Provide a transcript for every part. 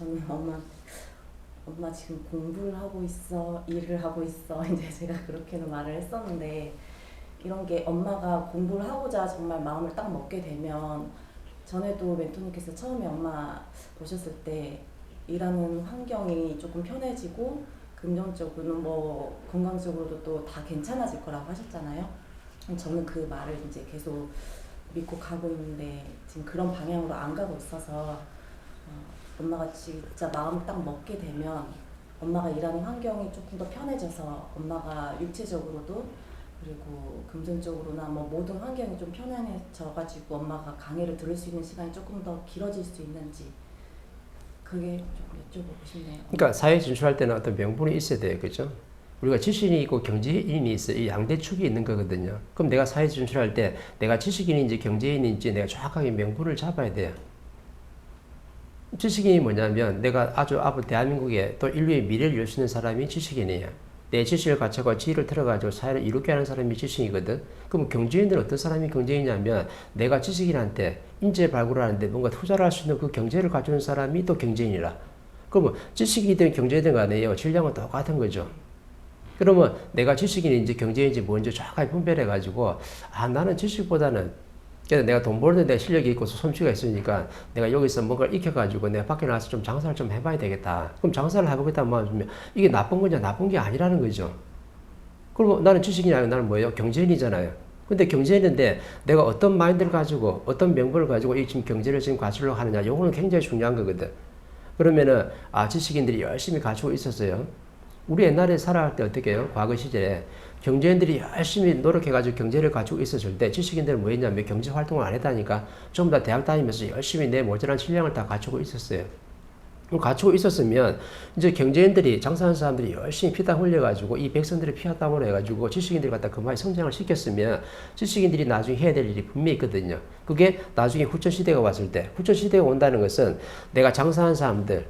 저는 엄마 지금 공부를 하고 있어, 일을 하고 있어. 이제 제가 그렇게는 말을 했었는데 이런 게 엄마가 공부를 하고자 정말 마음을 딱 먹게 되면 전에도 멘토님께서 처음에 엄마 보셨을 때 일하는 환경이 조금 편해지고 금전적으로는 뭐 건강적으로도 또 다 괜찮아질 거라고 하셨잖아요. 저는 그 말을 이제 계속 믿고 가고 있는데 지금 그런 방향으로 안 가고 있어서 엄마가 진짜 마음 딱 먹게 되면 엄마가 일하는 환경이 조금 더 편해져서 엄마가 육체적으로도 그리고 금전적으로나 뭐 모든 환경이 좀 편안해져가지고 엄마가 강의를 들을 수 있는 시간이 조금 더 길어질 수 있는지 그게 좀 여쭤보고 싶네요. 그러니까 사회 진출할 때는 어떤 명분이 있어야 돼요. 그죠? 우리가 지식인이 있고 경제인이 있어요. 이 양대축이 있는 거거든요. 그럼 내가 사회 진출할 때 내가 지식인인지 경제인인지 내가 정확하게 명분을 잡아야 돼요. 지식인이 뭐냐면 내가 아주 대한민국에 또 인류의 미래를 열 수 있는 사람이 지식인이에요. 내 지식을 갖춰서 지혜를 들어가지고 사회를 이롭게 하는 사람이 지식이거든. 그럼 경제인들은 어떤 사람이 경제인이냐면 내가 지식인한테 인재 발굴을 하는데 뭔가 투자를 할 수 있는 그 경제를 가지는 사람이 또 경제인이라. 그러면 지식이든 경제든 간에요. 질량은 똑같은 거죠. 그러면 내가 지식인인지 경제인인지 뭔지 정확하게 분별해가지고 나는 지식보다는 그래서 내가 돈 벌는 데 실력이 있고 솜씨가 있으니까 내가 여기서 뭔가를 익혀가지고 내가 밖에 나가서 좀 장사를 좀 해봐야 되겠다. 그럼 장사를 해보겠다 하면 이게 나쁜 거냐? 나쁜 게 아니라는 거죠. 그럼 나는 지식인이 아니고 나는 뭐예요? 경제인이잖아요. 근데 경제인인데 내가 어떤 마인드를 가지고 어떤 명분을 가지고 이 지금 경제를 지금 갖추려고 하느냐? 요거는 굉장히 중요한 거거든. 그러면은 지식인들이 열심히 갖추고 있었어요. 우리 옛날에 살아갈 때 어떻게 해요? 과거 시절에 경제인들이 열심히 노력해가지고 경제를 가지고 있었을 때 지식인들은 뭐 했냐면 경제 활동을 안 했다니까 전부 다 대학 다니면서 열심히 내 모자란 실력을 다 갖추고 있었어요. 갖추고 있었으면 이제 경제인들이 장사하는 사람들이 열심히 피땀 흘려가지고 이 백성들이 피와 땀으로 해가지고 지식인들이 갖다 그만히 성장을 시켰으면 지식인들이 나중에 해야 될 일이 분명히 있거든요. 그게 나중에 후천시대가 왔을 때 후천시대가 온다는 것은 내가 장사하는 사람들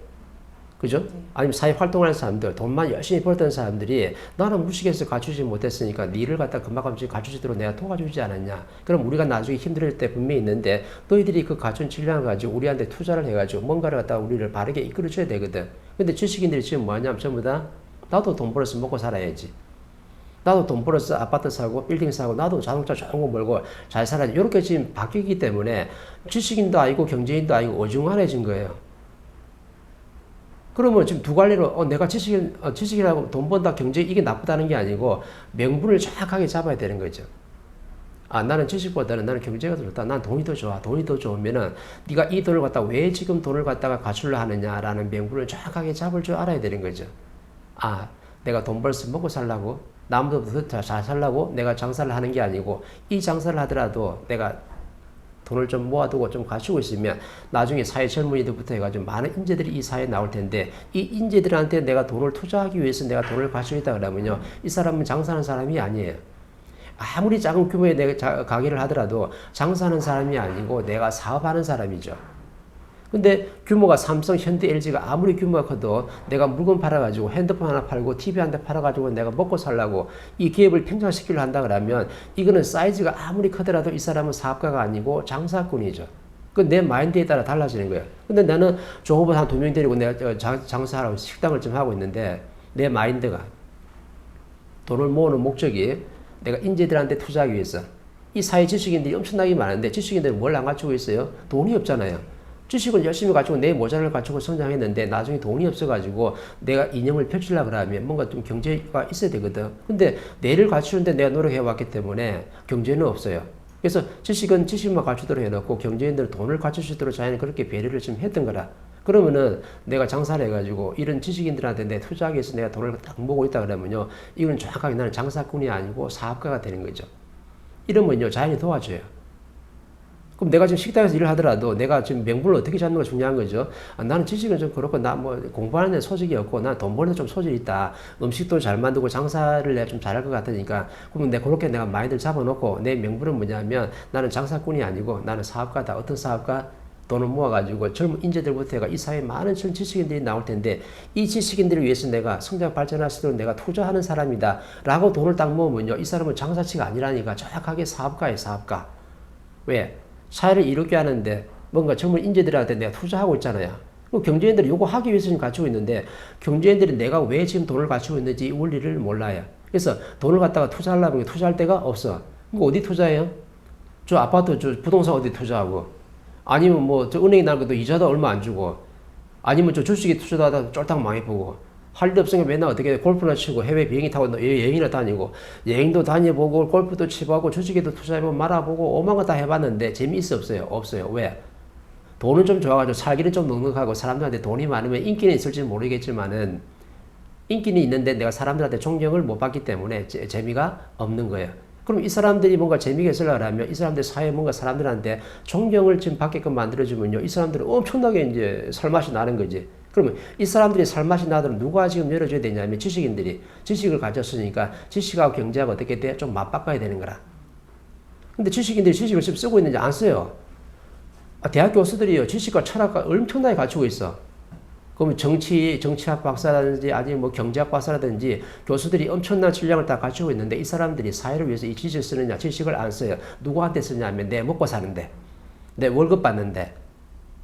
그죠? 아니면 사회 활동하는 사람들, 돈만 열심히 벌던 사람들이 나는 무식해서 갖추지 못했으니까 니를 갖다 금방금방 갖추지도록 내가 도와주지 않았냐. 그럼 우리가 나중에 힘들 때 분명히 있는데 너희들이 그 갖춘 질량을 가지고 우리한테 투자를 해가지고 뭔가를 갖다가 우리를 바르게 이끌어줘야 되거든. 근데 지식인들이 지금 뭐 하냐면 전부 다 나도 돈 벌어서 먹고 살아야지. 나도 돈 벌어서 아파트 사고 빌딩 사고 나도 자동차 좋은 거 몰고 잘 살아야지. 이렇게 지금 바뀌기 때문에 지식인도 아니고 경제인도 아니고 어중간해진 거예요. 그러면 지금 두 갈래로 내가 지식이라고 돈 번다 경제 이게 나쁘다는 게 아니고 명분을 정확하게 잡아야 되는 거죠. 나는 지식보다는 나는 경제가 더 좋다. 난 돈이 더 좋아. 돈이 더 좋으면은 네가 이 돈을 갖다가 왜 지금 돈을 갖다가 갖추려 하느냐라는 명분을 정확하게 잡을 줄 알아야 되는 거죠. 내가 돈 벌어서 먹고 살라고 남들보다 더 잘 살라고 내가 장사를 하는 게 아니고 이 장사를 하더라도 내가 돈을 좀 모아두고 좀 갖추고 있으면 나중에 사회 젊은이들부터 해가지고 많은 인재들이 이 사회에 나올 텐데 이 인재들한테 내가 돈을 투자하기 위해서 내가 돈을 갖추고 있다 그러면요 이 사람은 장사하는 사람이 아니에요. 아무리 작은 규모의 내가 가게를 하더라도 장사하는 사람이 아니고 내가 사업하는 사람이죠. 근데 규모가 삼성, 현대, LG가 아무리 규모가 커도 내가 물건 팔아가지고 핸드폰 하나 팔고 TV 한 대 팔아가지고 내가 먹고 살라고 이 기업을 평정시키려 한다 그러면 이거는 사이즈가 아무리 크더라도 이 사람은 사업가가 아니고 장사꾼이죠. 그 내 마인드에 따라 달라지는 거예요. 근데 나는 종업원 한 2명 데리고 내가 장사하라고 식당을 좀 하고 있는데 내 마인드가 돈을 모으는 목적이 내가 인재들한테 투자하기 위해서 이 사회 지식인들이 엄청나게 많은데 지식인들은 뭘 안 갖추고 있어요? 돈이 없잖아요. 지식을 열심히 가지고 내 모자를 갖추고 성장했는데 나중에 돈이 없어가지고 내가 이념을 펼치려고 하면 뭔가 좀 경제가 있어야 되거든. 근데 내를 갖추는데 내가 노력해왔기 때문에 경제는 없어요. 그래서 지식은 지식만 갖추도록 해놓고 경제인들은 돈을 갖출 수 있도록 자기는 그렇게 배려를 좀 했던 거라. 그러면은 내가 장사를 해가지고 이런 지식인들한테 내 투자하기 위해서 내가 돈을 딱 모으고 있다 그러면요. 이건 정확하게 나는 장사꾼이 아니고 사업가가 되는 거죠. 이러면요. 자연히 도와줘요. 그럼 내가 지금 식당에서 일을 하더라도 내가 지금 명분을 어떻게 잡는 가 중요한 거죠. 나는 지식은 좀 그렇고 나 뭐 공부하는 데 소질이 없고 난 돈 버는 데 좀 소질이 있다. 음식도 잘 만들고 장사를 내가 좀 잘할 것 같으니까 그러면 그렇게 내가 마인드를 잡아놓고 내 명분은 뭐냐면 나는 장사꾼이 아니고 나는 사업가다. 어떤 사업가? 돈을 모아가지고 젊은 인재들부터 해가 이 사회에 많은 젊은 지식인들이 나올 텐데 이 지식인들을 위해서 내가 성장 발전할 수 있도록 내가 투자하는 사람이다. 라고 돈을 딱 모으면요. 이 사람은 장사치가 아니라니까 정확하게 사업가예요. 사업가. 왜? 사회를 이롭게 하는데 뭔가 젊은 인재들한테 내가 투자하고 있잖아요. 경제인들이 요거 하기 위해서는 갖추고 있는데 경제인들이 내가 왜 지금 돈을 갖추고 있는지 이 원리를 몰라요. 그래서 돈을 갖다가 투자하려면 투자할 데가 없어. 그럼 어디 투자해요? 저 아파트, 저 부동산 어디 투자하고 아니면 뭐 저 은행에 나는 것도 이자도 얼마 안 주고 아니면 저 주식에 투자하다 쫄딱 망해보고 할 일 없으니까 맨날 어떻게 골프나 치고 해외 비행기 타고 여행이나 다니고 여행도 다녀보고 골프도 치고하고 주식에도 투자해보고 말아보고 오만 거 다 해봤는데 재미있어 없어요? 없어요. 왜? 돈은 좀 좋아가지고 살기는 좀 넉넉하고 사람들한테 돈이 많으면 인기는 있을지 모르겠지만은 인기는 있는데 내가 사람들한테 존경을 못 받기 때문에 재미가 없는 거예요. 그럼 이 사람들이 뭔가 재미가 있으려고 하면 이 사람들 사회에 뭔가 사람들한테 존경을 지금 받게끔 만들어주면요. 이 사람들은 엄청나게 이제 살맛이 나는 거지. 그러면 이 사람들이 살맛이 나도록 누가 지금 열어줘야 되냐면 지식인들이 지식을 가졌으니까 지식하고 경제하고 어떻게 돼? 좀 맞바꿔야 되는 거라. 근데 지식인들이 지식을 지금 쓰고 있는지 안 써요. 대학 교수들이요. 지식과 철학과 엄청나게 갖추고 있어. 그러면 정치학 박사라든지 아니면 뭐 경제학 박사라든지 교수들이 엄청난 질량을 다 갖추고 있는데 이 사람들이 사회를 위해서 이 지식을 쓰느냐? 지식을 안 써요. 누구한테 쓰냐면 내 먹고 사는데, 내 월급 받는데,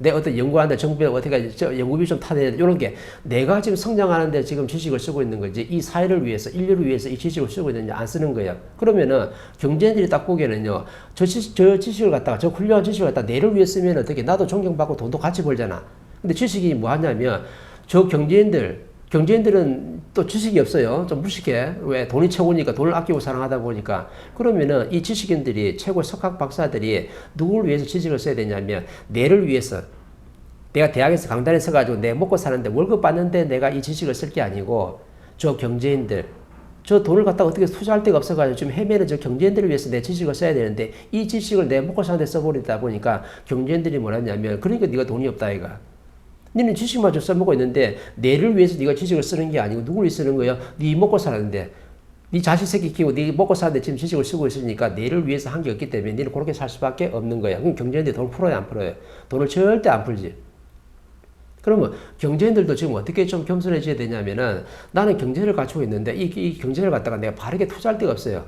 내 어떤 연구하는데 정부에 어떻게 연구비 좀 타내야 돼. 이런 게 내가 지금 성장하는데 지금 지식을 쓰고 있는 거지. 이 사회를 위해서, 인류를 위해서 이 지식을 쓰고 있느냐? 안 쓰는 거예요. 그러면은 경제인들이 딱 보기에는요. 저 지식을 갖다가, 저 훌륭한 지식을 갖다가 내를 위해 쓰면 어떻게 나도 존경받고 돈도 같이 벌잖아. 근데 지식이 뭐 하냐면 저 경제인들은 또 지식이 없어요. 좀 무식해. 왜? 돈이 최고니까 돈을 아끼고 사랑하다 보니까. 그러면은 이 지식인들이 최고 석학 박사들이 누구를 위해서 지식을 써야 되냐면 내를 위해서. 내가 대학에서 강단에 서가지고 내 먹고 사는데 월급 받는데 내가 이 지식을 쓸 게 아니고 저 경제인들 저 돈을 갖다가 어떻게 투자할 데가 없어가지고 지금 헤매는 저 경제인들을 위해서 내 지식을 써야 되는데 이 지식을 내 먹고 사는 데 써버리다 보니까 경제인들이 뭐라냐면 그러니까 네가 돈이 없다 이가. 너는 지식마저 써먹고 있는데 내를 위해서 네가 지식을 쓰는 게 아니고 누구를 쓰는 거야? 네 먹고 사는데 네 자식 새끼 키우고 네 먹고 사는데 지금 지식을 쓰고 있으니까 내를 위해서 한 게 없기 때문에 너는 그렇게 살 수밖에 없는 거야. 그럼 경제인들이 돈을 풀어요 안 풀어요? 돈을 절대 안 풀지. 그러면 경제인들도 지금 어떻게 좀 겸손해져야 되냐면은 나는 경제를 갖추고 있는데 이 경제를 갖다가 내가 바르게 투자할 데가 없어요.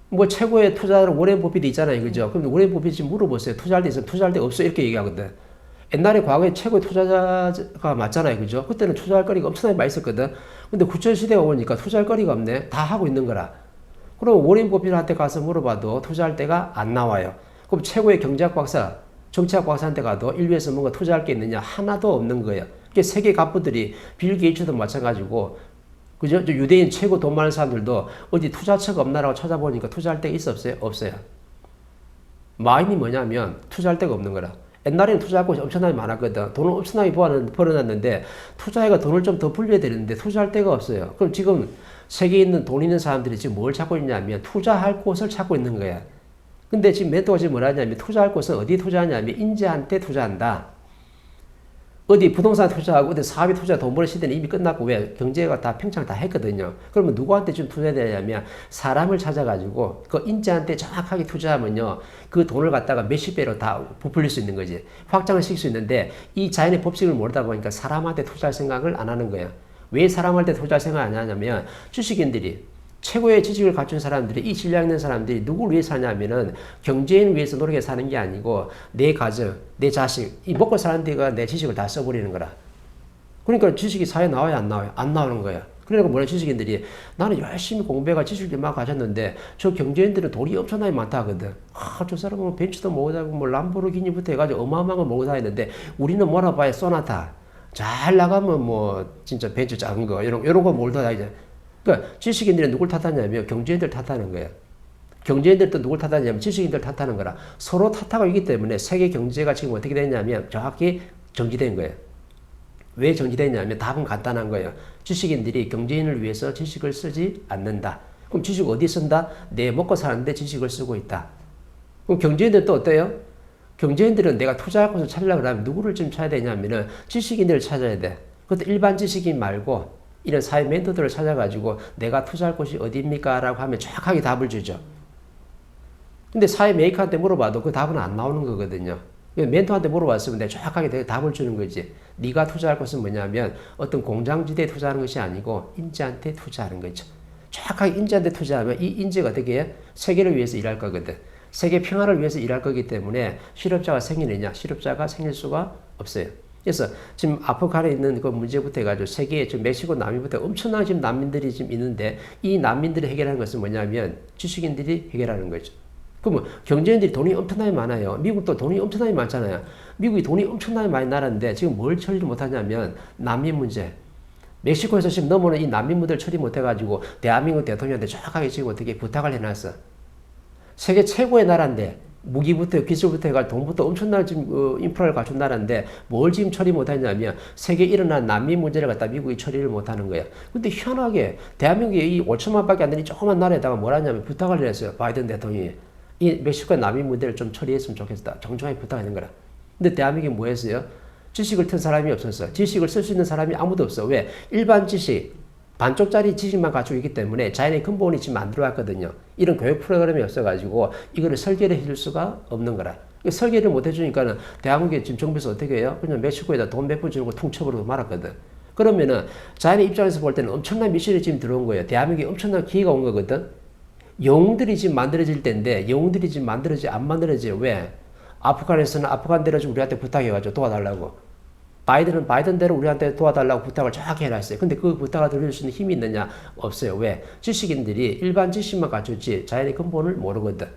뭐 최고의 투자는 워렌 버핏이 있잖아요. 그죠? 그럼 워렌 버핏이 지금 물어보세요. 투자할 데 있으면 투자할 데 없어 이렇게 얘기하거든. 옛날에 과거에 최고의 투자자가 맞잖아요. 그죠? 그때는 투자할 거리가 엄청나게 많이 있었거든. 근데 9천 시대가 오니까 투자할 거리가 없네. 다 하고 있는 거라. 그럼 워렌 버핏한테 가서 물어봐도 투자할 데가 안 나와요. 그럼 최고의 경제학 박사, 정치학 박사한테 가도 인류에서 뭔가 투자할 게 있느냐? 하나도 없는 거예요. 이게 세계 갑부들이 빌 게이츠도 마찬가지고 그죠? 유대인 최고 돈 많은 사람들도 어디 투자처가 없나라고 찾아보니까 투자할 데가 있어 없어요? 없어요. 마인이 뭐냐면 투자할 데가 없는 거라. 옛날에는 투자할 곳이 엄청나게 많았거든. 돈을 엄청나게 벌어놨는데 투자해가 돈을 좀 더 불려야 되는데 투자할 데가 없어에 그럼 지금 세계에 있는 돈 있는 사람들이 지금 뭘 찾고 있냐면 투자할 곳을 찾고 있는 거야. 근데 지금 멘토가 지금 뭐라냐면 투자할 곳은 어디 투자하냐면 인재한테 투자한다. 어디 부동산 투자하고 어디 사업에 투자 돈 버는 시대는 이미 끝났고 왜 경제가 다 평창 다 했거든요. 그러면 누구한테 좀 투자해야 되냐면 사람을 찾아가지고 그 인재한테 정확하게 투자하면요 그 돈을 갖다가 몇십 배로 다 부풀릴 수 있는 거지. 확장을 시킬 수 있는데 이 자연의 법칙을 모르다 보니까 사람한테 투자할 생각을 안 하는 거예요. 왜 사람한테 투자할 생각을 안 하냐면 주식인들이 최고의 지식을 갖춘 사람들이 이 질량 있는 사람들이 누구를 위해 사냐면은 경제인을 위해서 노력해 사는 게 아니고 내 가정, 내 자식, 이 먹고 사는 데가 내 지식을 다 써버리는 거라. 그러니까 지식이 사회에 나와야 안 나와요? 안 나오는 거야. 그러니까 뭐냐 지식인들이 나는 열심히 공부해가 지식을 막 가졌는데 저 경제인들은 돈이 엄청나게 많다 하거든. 저 사람은 벤츠도 모으고 다니고 뭐 람보르기니부터 해가지고 어마어마한 걸 모으고 다니는데 우리는 몰아봐야 쏘나타. 잘 나가면 뭐 진짜 벤츠 작은 거 이런 거 몰다 다니죠. 그러니까 지식인들이 누굴 탓하냐면 경제인들 탓하는 거예요. 경제인들도 누굴 탓하냐면 지식인들 탓하는 거라. 서로 탓하고 있기 때문에 세계 경제가 지금 어떻게 됐냐면 정확히 정지된 거예요. 왜 정지됐냐면 답은 간단한 거예요. 지식인들이 경제인을 위해서 지식을 쓰지 않는다. 그럼 지식 어디 쓴다? 내 먹고 사는데 지식을 쓰고 있다. 그럼 경제인들은 또 어때요? 경제인들은 내가 투자할 곳을 찾으려고 하면 누구를 좀 찾아야 되냐면은 지식인들을 찾아야 돼. 그것도 일반 지식인 말고 이런 사회 멘토들을 찾아가지고 내가 투자할 곳이 어디입니까? 라고 하면 정확하게 답을 주죠. 근데 사회 메이커한테 물어봐도 그 답은 안 나오는 거거든요. 멘토한테 물어봤으면 내가 정확하게 답을 주는 거지. 네가 투자할 것은 뭐냐면 어떤 공장지대에 투자하는 것이 아니고 인재한테 투자하는 거죠. 정확하게 인재한테 투자하면 이 인재가 어떻게 해? 세계를 위해서 일할 거거든. 세계 평화를 위해서 일할 거기 때문에 실업자가 생기느냐? 실업자가 생길 수가 없어요. 그래서 지금 아프간에 있는 그 문제부터 해가지고 세계에 지금 멕시코 남미부터 엄청난 지금 난민들이 지금 있는데 이 난민들이 해결하는 것은 뭐냐면 지식인들이 해결하는 거죠. 그러면 경제인들이 돈이 엄청나게 많아요. 미국도 돈이 엄청나게 많잖아요. 미국이 돈이 엄청나게 많이 나라인데 지금 뭘 처리를 못하냐면 난민 문제. 멕시코에서 지금 넘어오는 이 난민분들 처리 못해가지고 대한민국 대통령한테 정확하게 지금 어떻게 부탁을 해놨어. 세계 최고의 나라인데 무기부터 기술부터 해가 돈부터 엄청난 지금 인프라를 갖춘 나라인데 뭘 지금 처리 못하냐면 세계에 일어난 난민 문제를 갖다 미국이 처리를 못하는 거야. 근데 희한하게 대한민국이 이 5천만밖에 안 되는 조그만 나라에다가 뭘 하냐면 부탁을 했어요. 바이든 대통령이 이 멕시코의 난민 문제를 좀 처리했으면 좋겠다. 정중하게 부탁하는 거라. 근데 대한민국이 뭐 했어요? 지식을 튼 사람이 없었어. 지식을 쓸 수 있는 사람이 아무도 없어. 왜? 일반 지식, 반쪽짜리 지식만 가지고 있기 때문에 자연의 근본이 지금 안 들어왔거든요. 이런 교육 프로그램이 없어가지고 이거를 설계를 해줄 수가 없는 거라. 설계를 못 해주니까는 대한민국이 지금 정부에서 어떻게 해요? 그냥 멕시코에다 돈 몇 푼 주고 퉁쳐버리고 말았거든. 그러면은 자연의 입장에서 볼 때는 엄청난 미션이 지금 들어온 거예요. 대한민국에 엄청난 기회가 온 거거든. 영웅들이 지금 만들어질 때인데 영웅들이 지금 안 만들어져요. 왜? 아프간에서는 아프간대로 좀 우리한테 부탁해가지고 도와달라고. 바이든은 바이든대로 우리한테 도와달라고 부탁을 정확히 해놨어요. 근데 그 부탁을 들을 수 있는 힘이 있느냐? 없어요. 왜? 지식인들이 일반 지식만 갖췄지 자연의 근본을 모르거든.